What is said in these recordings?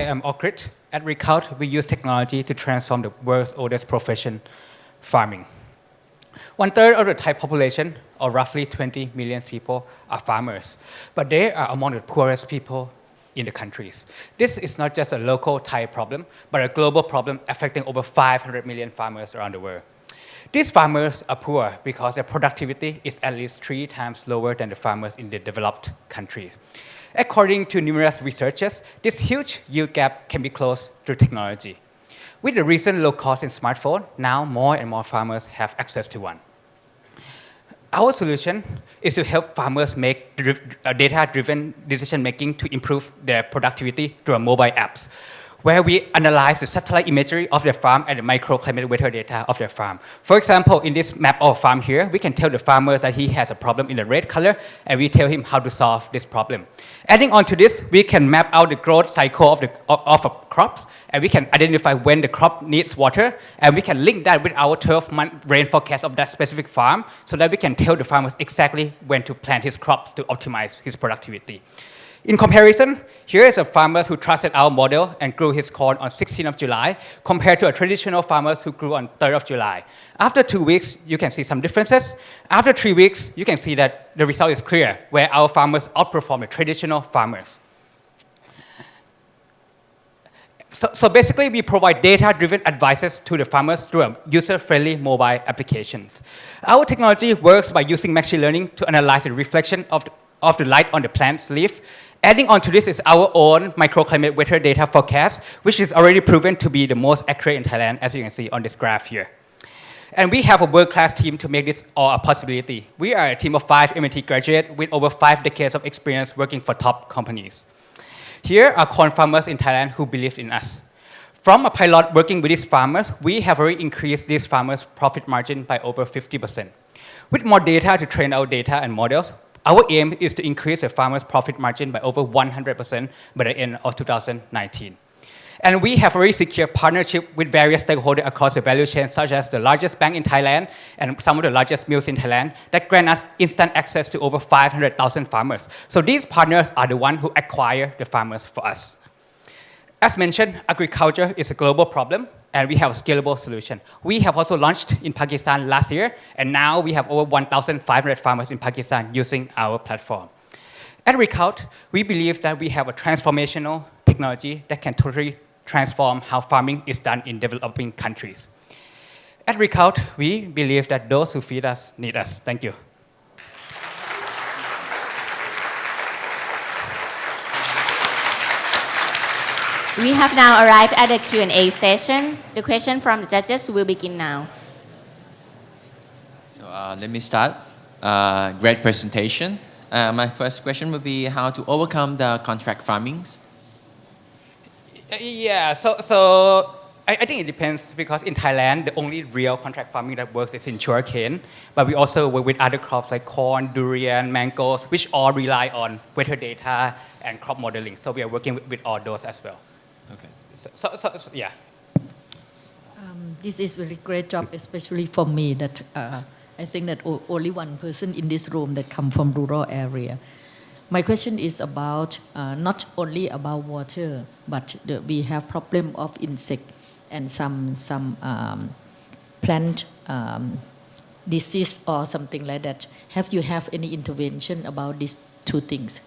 I'm Okrit. At Ricult, we use technology to transform the world's oldest profession, farming. One third of the Thai population, or roughly 20 million people, are farmers, but they are among the poorest people in the countries. This is not just a local Thai problem, but a global problem affecting over 500 million farmers around the world. These farmers are poor because their productivity is at least 3 times lower than the farmers in the developed countries. According to numerous researchers, this huge yield gap can be closed through technology. With the recent low cost in smartphone, now more and more farmers have access to one. Our solution is to help farmers make data-driven decision-making to improve their productivity through mobile apps, where we analyze the satellite imagery of their farm and the microclimate weather data of their farm. For example, in this map of farm here, we can tell the farmer that he has a problem in the red color, and we tell him how to solve this problem. Adding on to this, we can map out the growth cycle of crops, and we can identify when the crop needs water, and we can link that with our 12-month rain forecast of that specific farm, so that we can tell the farmers exactly when to plant his crops to optimize his productivity. In comparison, here is a farmer who trusted our model and grew his corn on 16th of July compared to a traditional farmer who grew on 3rd of July. After 2 weeks, you can see some differences. After 3 weeks, you can see that the result is clear, where our farmers outperform the traditional farmers. So basically, we provide data-driven advices to the farmers through a user-friendly mobile applications. Our technology works by using machine learning to analyze the reflection of the light on the plant's leaf. Adding on to this is our own microclimate weather data forecast, which is already proven to be the most accurate in Thailand, as you can see on this graph here. And we have a world-class team to make this all a possibility. We are a team of 5 MIT graduates with over 5 decades of experience working for top companies. Here are corn farmers in Thailand who believed in us. From a pilot working with these farmers, we have already increased these farmers' profit margin by over 50%. With more data to train our data and models, our aim is to increase the farmers' profit margin by over 100% by the end of 2019. And we have already secured partnership with various stakeholders across the value chain, such as the largest bank in Thailand and some of the largest mills in Thailand, that grant us instant access to over 500,000 farmers. So these partners are the ones who acquire the farmers for us. As mentioned, agriculture is a global problem, and we have a scalable solution. We have also launched in Pakistan last year, and now we have over 1,500 farmers in Pakistan using our platform. At Ricult, we believe that we have a transformational technology that can totally transform how farming is done in developing countries. At Ricult, we believe that those who feed us need us. Thank you. We have now arrived at the Q&A session. The question from the judges will begin now. So let me start. Great presentation. My first question would be how to overcome the contract farmings. Yeah, so I think it depends, because in Thailand, the only real contract farming that works is in sugarcane. But we also work with other crops like corn, durian, mangoes, which all rely on weather data and crop modeling. So we are working with all those as well. Okay. So yeah. This is a really great job, especially for me, that I think that only one person in this room that come from rural area. My question is about not only about water, but we have problem of insect and some plant disease or something like that. Have you have any intervention about these 2 things?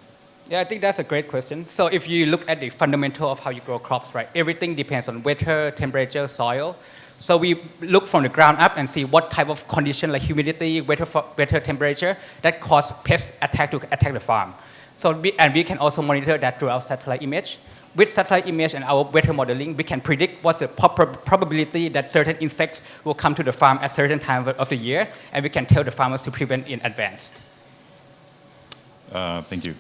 Yeah, I think that's a great question. So if you look at the fundamental of how you grow crops, right, everything depends on weather, temperature, soil. So we look from the ground up and see what type of condition, like humidity, weather temperature, that cause pest attack to attack the farm. So we can also monitor that through our satellite image. With satellite image and our weather modeling, we can predict what's the probability that certain insects will come to the farm at certain time of the year, and we can tell the farmers to prevent in advance. Thank you.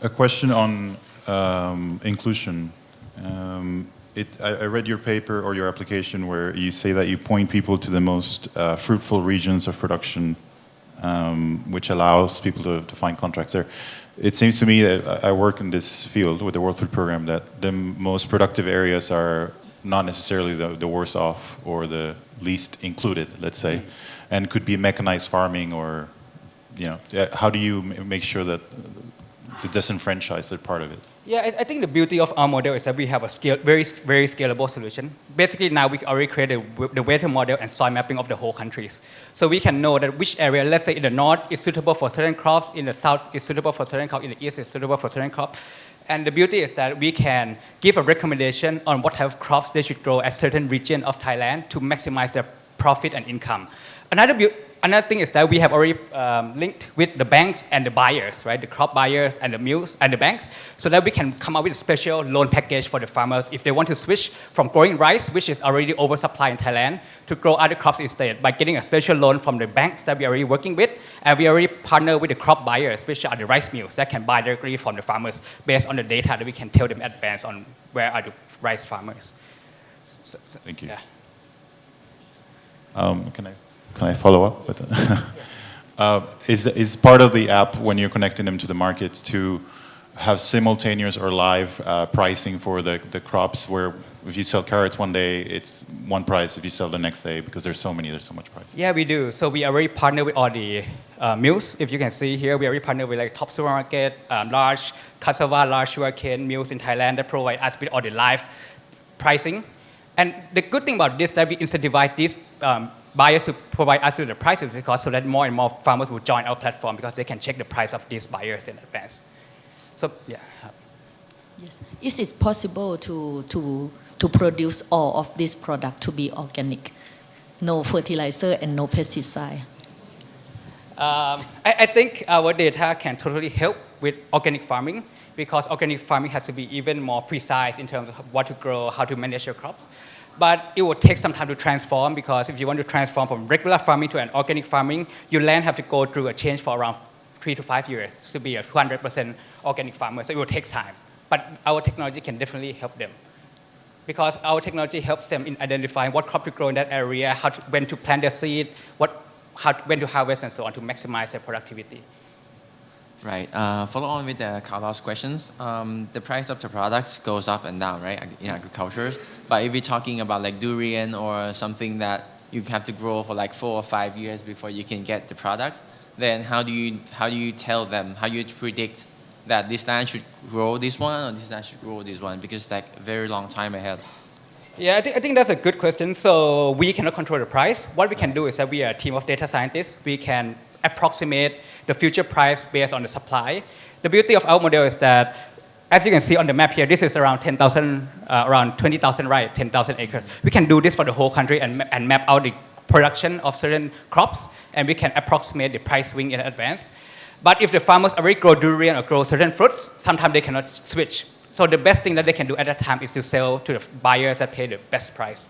A question on inclusion. I read your paper or your application where you say that you point people to the most fruitful regions of production, which allows people to find contracts there. It seems to me that I work in this field with the World Food Program, that the most productive areas are not necessarily the worst off or the least included, let's say, and could be mechanized farming or, how do you make sure that the disenfranchised part of it? Yeah, I think the beauty of our model is that we have a very scalable solution. Basically, now we already created the weather model and soil mapping of the whole countries. So we can know that which area, let's say in the north, is suitable for certain crops, in the south is suitable for certain crops, in the east is suitable for certain crops. And the beauty is that we can give a recommendation on what type of crops they should grow at certain region of Thailand to maximize their profit and income. Another thing is that we have already linked with the banks and the buyers, right? The crop buyers and the mills and the banks, so that we can come up with a special loan package for the farmers if they want to switch from growing rice, which is already oversupply in Thailand, to grow other crops instead by getting a special loan from the banks that we are already working with. And we already partner with the crop buyers, which are the rice mills that can buy directly from the farmers based on the data that we can tell them in advance on where are the rice farmers. Thank you. Yeah. Can I follow up with that? Is part of the app when you're connecting them to the markets to have simultaneous or live pricing for the crops where if you sell carrots one day, it's one price. If you sell the next day, because there's so much price. Yeah, we do. So we already partner with all the mills. If you can see here, we already partner with like top supermarket, large cassava, large sugarcane mills in Thailand that provide us with all the live pricing. And the good thing about this is that we incentivize these buyers who provide us with the prices because so that more and more farmers will join our platform because they can check the price of these buyers in advance. So yeah. Yes. Is it possible to produce all of this product to be organic? No fertilizer and no pesticide? I think our data can totally help with organic farming because organic farming has to be even more precise in terms of what to grow, how to manage your crops. But it will take some time to transform because if you want to transform from regular farming to an organic farming, your land have to go through a change for around 3 to 5 years to be a 200% organic farmer. So it will take time. But our technology can definitely help them because our technology helps them in identifying what crop to grow in that area, when to plant their seed, when to harvest and so on to maximize their productivity. Right. Follow on with Carlos' questions. The price of the products goes up and down, right, in agriculture. But if we're talking about like durian or something that you have to grow for like 4 or 5 years before you can get the products, then how do you tell them, how you predict that this land should grow this one or this land should grow this one? Because it's like a very long time ahead. Yeah, I think that's a good question. So we cannot control the price. What we can do is that we are a team of data scientists. We can approximate the future price based on the supply. The beauty of our model is that, as you can see on the map here, this is around 10,000, around 20,000 right, 10,000 acres. We can do this for the whole country and map out the production of certain crops, and we can approximate the price swing in advance. But if the farmers already grow durian or grow certain fruits, sometimes they cannot switch. So the best thing that they can do at that time is to sell to the buyers that pay the best price.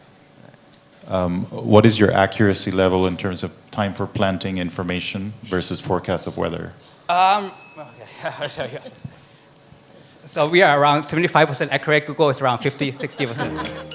What is your accuracy level in terms of time for planting information versus forecast of weather? So we are around 75% accurate. Google is around 50, 60%.